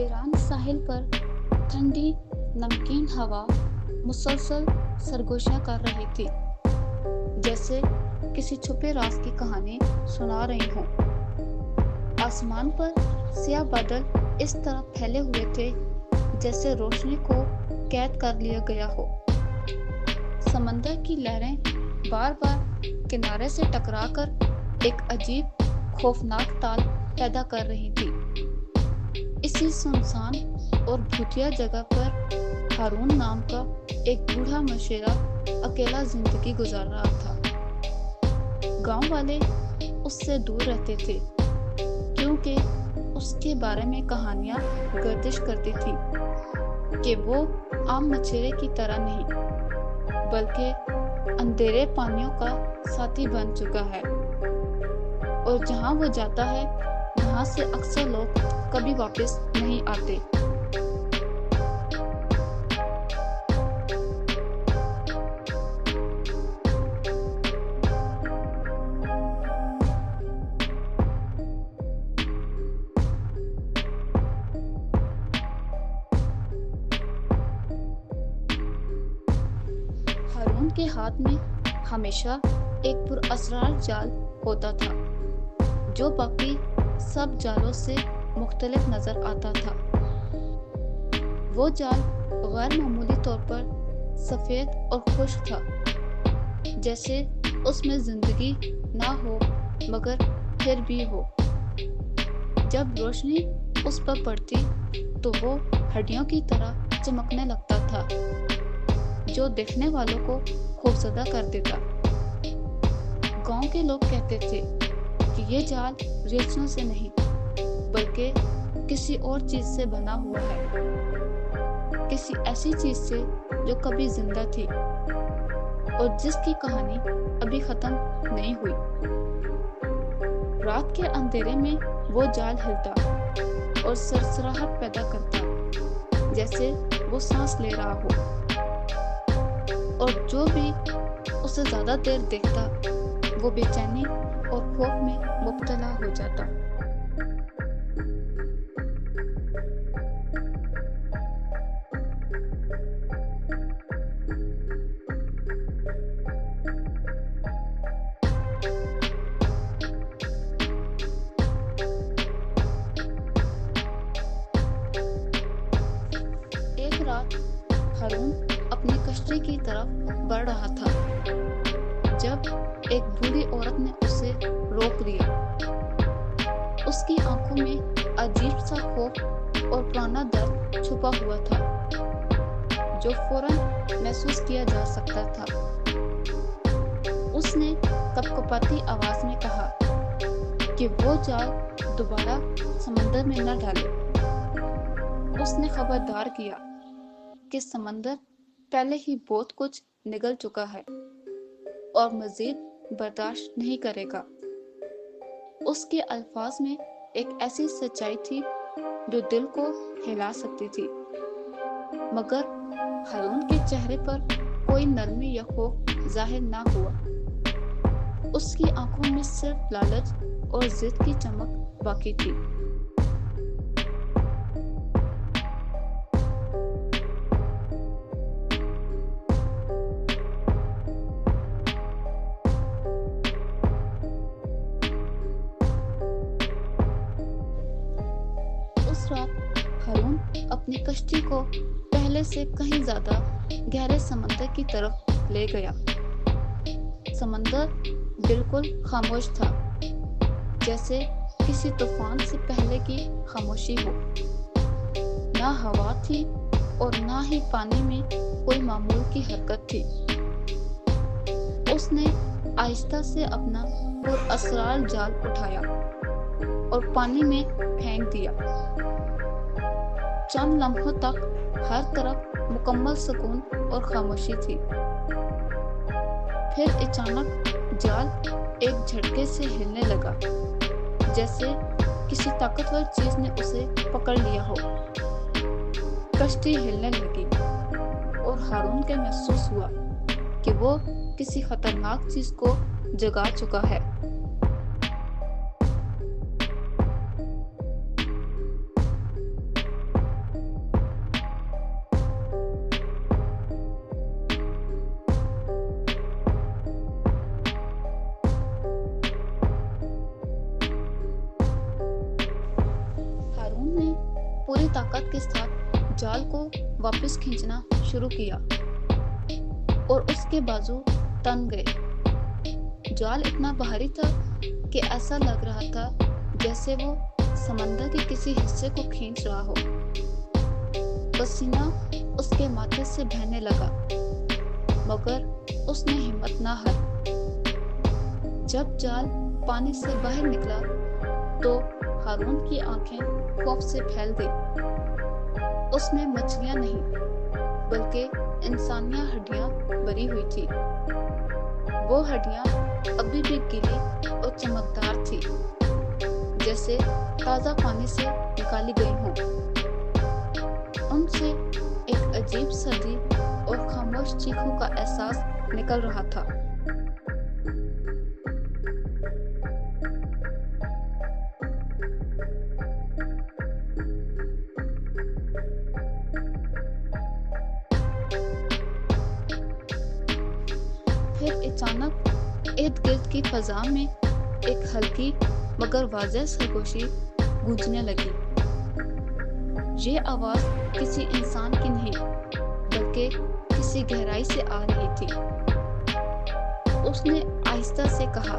वीरान साहिल पर ठंडी नमकीन हवा मुसलसल सरगोशियां कर रही थी, जैसे किसी छुपे राज की कहानी सुना रही हूँ। आसमान पर स्याह बादल इस तरह फैले हुए थे जैसे रोशनी को कैद कर लिया गया हो। समंदर की लहरें बार बार किनारे से टकराकर एक अजीब खौफनाक ताल पैदा कर रही थी। इसी सुनसान और भूतिया जगह पर हारून नाम का एक बूढ़ा मशेरा अकेला जिंदगी गुजार रहा था। गांव वाले उससे दूर रहते थे क्योंकि उसके बारे में कहानियां गर्दिश करती थी कि वो आम मछेरे की तरह नहीं बल्कि अंधेरे पानियों का साथी बन चुका है, और जहां वो जाता है वहां से अक्सर लोग कभी वापस नहीं आते। हारून के हाथ में हमेशा एक पुरअसरार जाल होता था जो बाकी सब जालों से मुख्तलिफ नजर आता था। वो जाल गैर मामूली तौर पर सफेद और खुश्क था, जैसे उसमें जिंदगी ना हो मगर फिर भी हो। जब रोशनी उस पर पड़ती तो वो हड्डियों की तरह चमकने लगता था, जो देखने वालों को खौफजदा कर देता। गांव के लोग कहते थे कि ये जाल रेशों से नहीं बल्कि किसी और चीज से बना हुआ है, किसी ऐसी चीज से जो कभी जिंदा थी और जिसकी कहानी अभी खत्म नहीं हुई। रात के अंधेरे में वो जाल हिलता और सरसराहट पैदा करता जैसे वो सांस ले रहा हो, और जो भी उसे ज्यादा देर देखता वो बेचैनी और खौफ में मुब्तला हो जाता। एक रात हारून अपनी कश्ती की तरफ बढ़ रहा था जब एक बूढ़ी औरत ने उसे रोक दिया। उसकी आंखों में अजीब सा खौफ और पुराना दर्द छुपा हुआ था जो फौरन महसूस किया जा सकता था। उसने कपकपाती आवाज में कहा कि वो जाल दोबारा समंदर में न डाले। उसने खबरदार किया कि समंदर पहले ही बहुत कुछ निगल चुका है और मजीद बर्दाश्त नहीं करेगा। उसके अल्फाज में एक ऐसी सच्चाई थी जो दिल को हिला सकती थी, मगर हारून के चेहरे पर कोई नरमी या खौफ जाहिर ना हुआ। उसकी आंखों में सिर्फ लालच और जिद की चमक बाकी थी। रात हारून अपनी कश्ती को पहले से कहीं ज्यादा गहरे समंदर की तरफ ले गया। समंदर बिल्कुल खामोश था, जैसे किसी तूफान से पहले की खामोशी हो। ना हवा थी और ना ही पानी में कोई मामूल की हरकत थी। उसने आहिस्ता से अपना पुरअसरार जाल उठाया और पानी में फेंक दिया। चंद लम्हों तक हर तरफ मुकम्मल सुकून और खामोशी थी। फिर अचानक जाल एक झटके से हिलने लगा, जैसे किसी ताकतवर चीज ने उसे पकड़ लिया हो। कश्ती हिलने लगी और हारून को महसूस हुआ कि वो किसी खतरनाक चीज को जगा चुका है। ताकत के साथ जाल को वापस खींचना शुरू किया और उसके बाजू तन गए। जाल इतना भारी था कि ऐसा लग रहा था जैसे वो समंदर के किसी हिस्से को खींच रहा हो। पसीना उसके माथे से बहने लगा, मगर उसने हिम्मत न हारी। जब जाल पानी से बाहर निकला तो हारून की आंखें खौफ से फैल गई। उसमें मछलियां नहीं बल्कि इंसानिया हड्डियां भरी हुई थी। वो हड्डियां अभी भी गीली और चमकदार थी, जैसे ताजा पानी से निकाली गई हों। उनसे एक अजीब सर्दी और खामोश चीखों का एहसास निकल रहा था। फिर अचानक इर्द गिर्द की फजा में एक हल्की मगर वाज़ेह सरगोशी गूंजने लगी। ये आवाज किसी इंसान की नहीं बल्कि किसी गहराई से आ रही थी। उसने आहिस्ता से कहा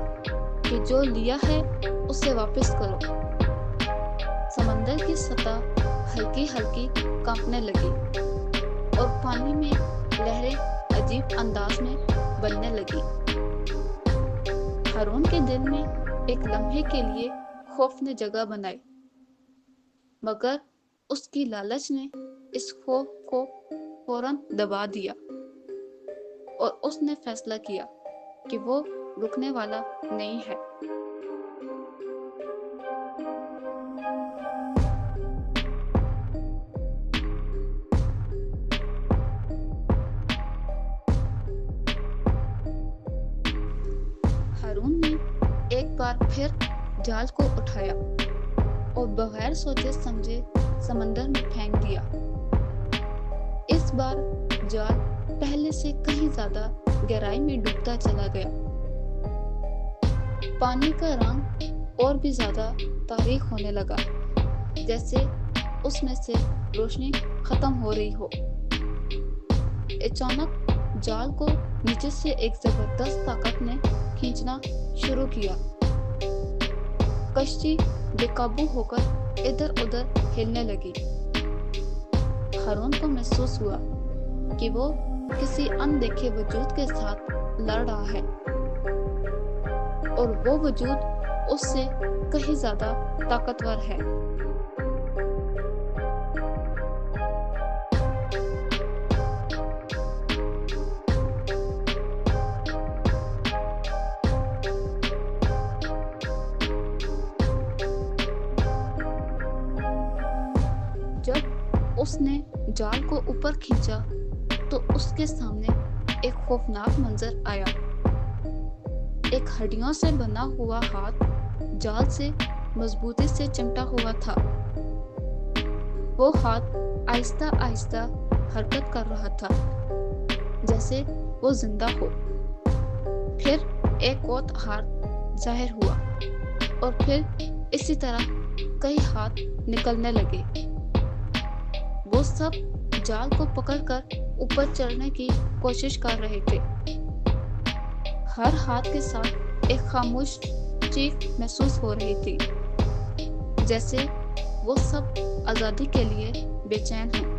कि जो लिया है उसे वापस करो। समंदर की सतह हल्की हल्की कांपने लगी और पानी में लहरें अजीब अंदाज में बनने लगी। हारून के दिल में एक लम्हे के लिए खौफ ने जगह बनाई, मगर उसकी लालच ने इस खौफ को फौरन दबा दिया और उसने फैसला किया कि वो रुकने वाला नहीं है। हारून ने एक बार फिर जाल को उठाया और बगैर सोचे समझे समंदर में फेंक दिया। इस बार जाल पहले से कहीं ज्यादा गहराई में डूबता चला गया। पानी का रंग और भी ज्यादा तारीक होने लगा, जैसे उसमें से रोशनी खत्म हो रही हो। अचानक जाल को नीचे से एक जबरदस्त ताकत ने खींचना शुरू किया। कश्ती बेकाबू होकर इधर उधर हिलने लगी। हारून को महसूस हुआ कि वो किसी अनदेखे वजूद के साथ लड़ रहा है और वो वजूद उससे कहीं ज्यादा ताकतवर है। जब उसने जाल को ऊपर खींचा तो उसके सामने एक खौफनाक मंजर आया। एक हड्डियों से बना हुआ हाथ जाल से मजबूती से चिमटा हुआ था। वो हाथ आहिस्ता आहिस्ता हरकत कर रहा था, जैसे वो जिंदा हो। फिर एक और हाथ जाहिर हुआ और फिर इसी तरह कई हाथ निकलने लगे। वो सब जाल को पकड़कर ऊपर चढ़ने की कोशिश कर रहे थे। हर हाथ के साथ एक खामोश चीख महसूस हो रही थी, जैसे वो सब आजादी के लिए बेचैन हों।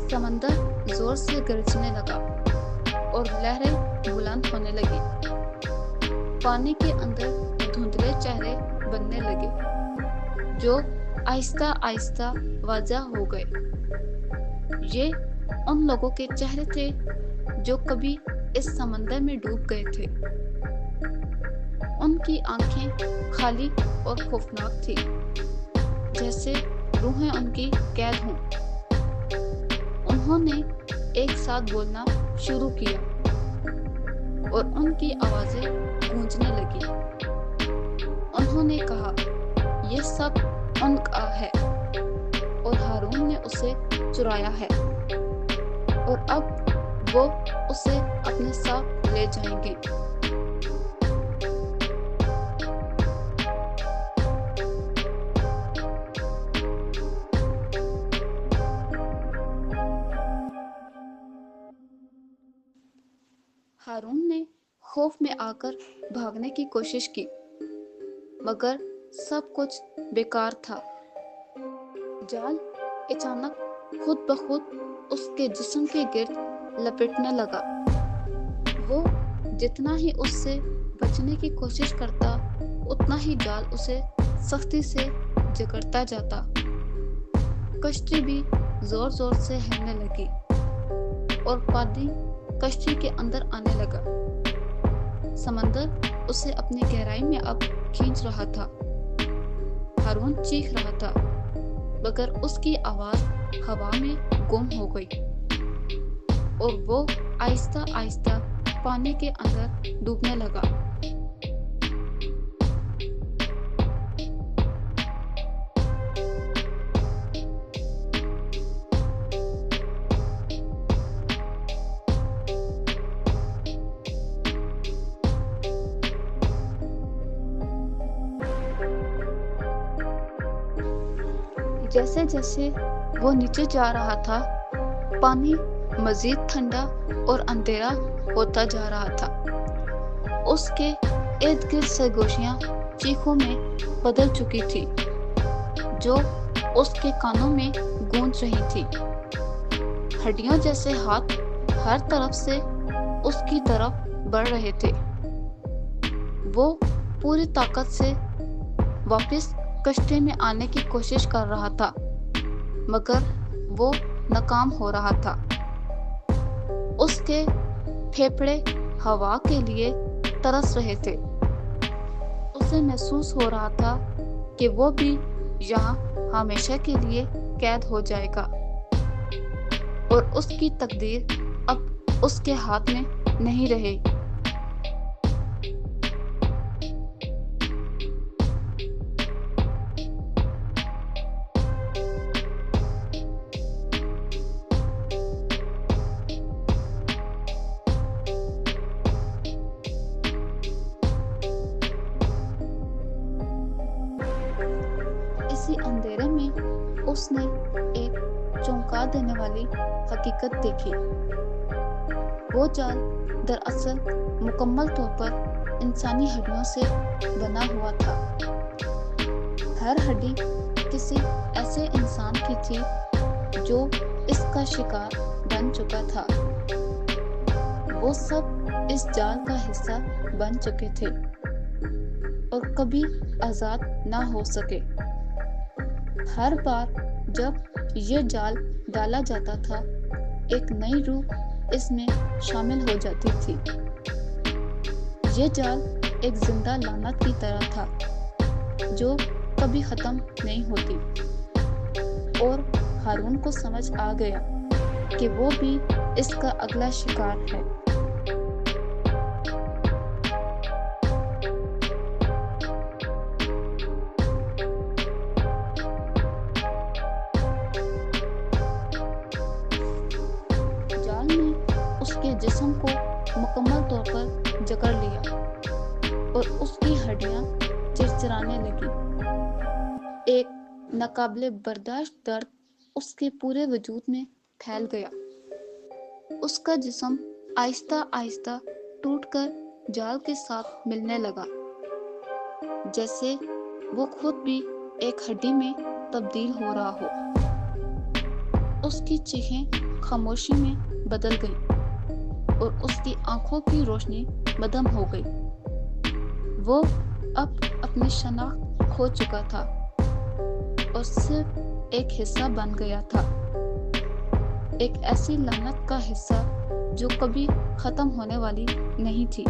समंदर जोर से गरजने लगा और लहरें बुलंद होने लगी। पानी के अंदर धुंधले चेहरे बनने लगे, जो आहिस्ता आहिस्ता वाज़ा हो गए। ये उन लोगों के चेहरे थे जो कभी इस समंदर में डूब गए थे। उनकी आंखें खाली और खौफनाक थी, जैसे रूहें उनकी कैद हों। उन्होंने एक साथ बोलना शुरू किया और उनकी आवाजें गूंजने लगी। उन्होंने कहा, सब उनका है और हारून ने उसे चुराया है और अब वो उसे अपने साथ ले जाएंगे। हारून ने खौफ में आकर भागने की कोशिश की, मगर सब कुछ बेकार था। जाल अचानक खुद ब खुद उसके जिस्म के गिर्द लपेटने लगा। वो जितना ही उससे बचने की कोशिश करता, उतना ही जाल उसे सख्ती से जकड़ता जाता। कश्ती भी जोर जोर से हिलने लगी और पानी कश्ती के अंदर आने लगा। समंदर उसे अपनी गहराई में अब खींच रहा था। हारून चीख रहा था, मगर उसकी आवाज हवा में गुम हो गई और वो आहिस्ता आहिस्ता पानी के अंदर डूबने लगा। जैसे जैसे वो नीचे जा रहा था, पानी मजीद ठंडा और अंधेरा होता जा रहा था। उसके इर्द गिर्द सरगोशियां चीखों में बदल चुकी थी, जो उसके कानों में गूंज रही थी। हड्डियों जैसे हाथ हर तरफ से उसकी तरफ बढ़ रहे थे। वो पूरी ताकत से वापस कश्ती में आने की कोशिश कर रहा था, मगर वो नाकाम हो रहा था। उसके फेफड़े हवा के लिए तरस रहे थे। उसे महसूस हो रहा था कि वो भी यहाँ हमेशा के लिए कैद हो जाएगा और उसकी तकदीर अब उसके हाथ में नहीं रही। इसी अंधेरे में उसने एक चौंका देने वाली हकीकत देखी। वो जाल दरअसल मुकम्मल तौर पर इंसानी हड्डियों से बना हुआ था। हर हड्डी किसी ऐसे इंसान की थी जो इसका शिकार बन चुका था। वो सब इस जाल का हिस्सा बन चुके थे और कभी आजाद ना हो सके। हर बार जब ये जाल डाला जाता था, एक नई रूह इसमें शामिल हो जाती थी। ये जाल एक जिंदा लानत की तरह था जो कभी खत्म नहीं होती। और हारून को समझ आ गया कि वो भी इसका अगला शिकार है। उसके जिस्म को मुकम्मल तौर पर जकड़ लिया और उसकी हड्डियां चिरचिराने लगी। एक नाकाबिले बर्दाश्त दर्द उसके पूरे वजूद में फैल गया। उसका जिस्म आहिस्ता आहिस्ता टूटकर जाल के साथ मिलने लगा, जैसे वो खुद भी एक हड्डी में तब्दील हो रहा हो। उसकी चीखें खामोशी में बदल गईं और उसकी आंखों की रोशनी मदम हो गई। वो अब अपनी शनाख्त खो चुका था और सिर्फ एक हिस्सा बन गया था, एक ऐसी लानत का हिस्सा जो कभी खत्म होने वाली नहीं थी।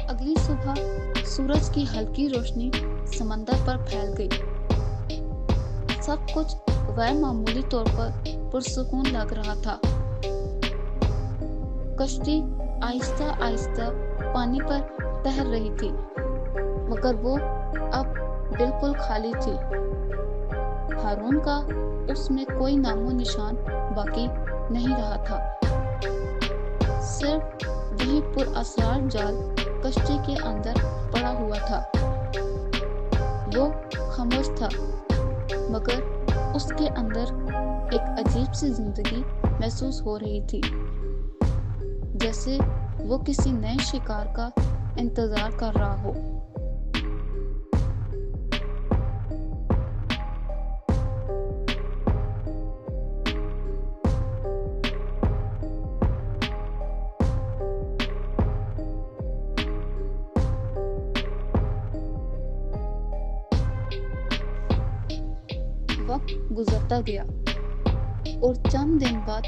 अगली सुबह सूरज की हल्की रोशनी समंदर पर फैल गई सब कुछ गैर मामूली तौर पर पुरसुकून लग रहा था। कश्ती आहिस्ता आहिस्ता पानी पर तैर रही थी, मगर वो अब बिल्कुल खाली थी। हारून का उसमें कोई नामो निशान बाकी नहीं रहा था। सिर्फ वही पुरअसरार जाल कश्ती के अंदर पड़ा हुआ था। वो खामोश था, मगर उसके अंदर एक अजीब सी जिंदगी महसूस हो रही थी, जैसे वो किसी नए शिकार का इंतजार कर रहा हो। वक्त गुजरता गया और चंद दिन बाद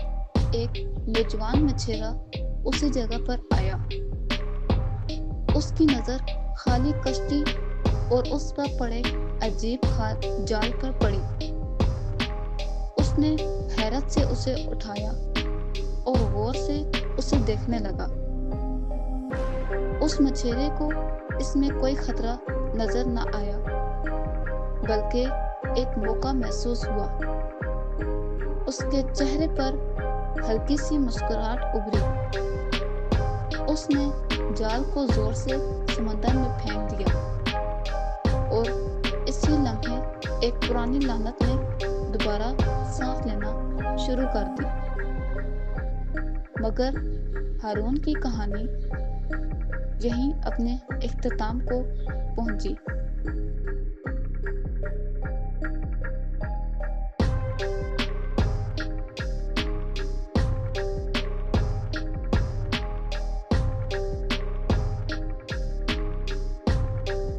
एक नौजवान मछेरा उसी जगह पर आया। उसकी नजर खाली कश्ती और उस पर पड़े अजीब जाल पर पड़ी। उसने हैरत से उसे उठाया और गौर से उसे देखने लगा। उस मछेरे को इसमें कोई खतरा नजर न आया, बल्कि एक मौका महसूस हुआ। उसके चेहरे पर हल्की सी मुस्कुराहट उभरी। उसने जाल को जोर से समंदर में फेंक दिया और इसी लम्हे एक पुरानी लानत ने दोबारा सांस लेना शुरू कर दी। मगर हारून की कहानी यहीं अपने इख्तिताम को पहुंची।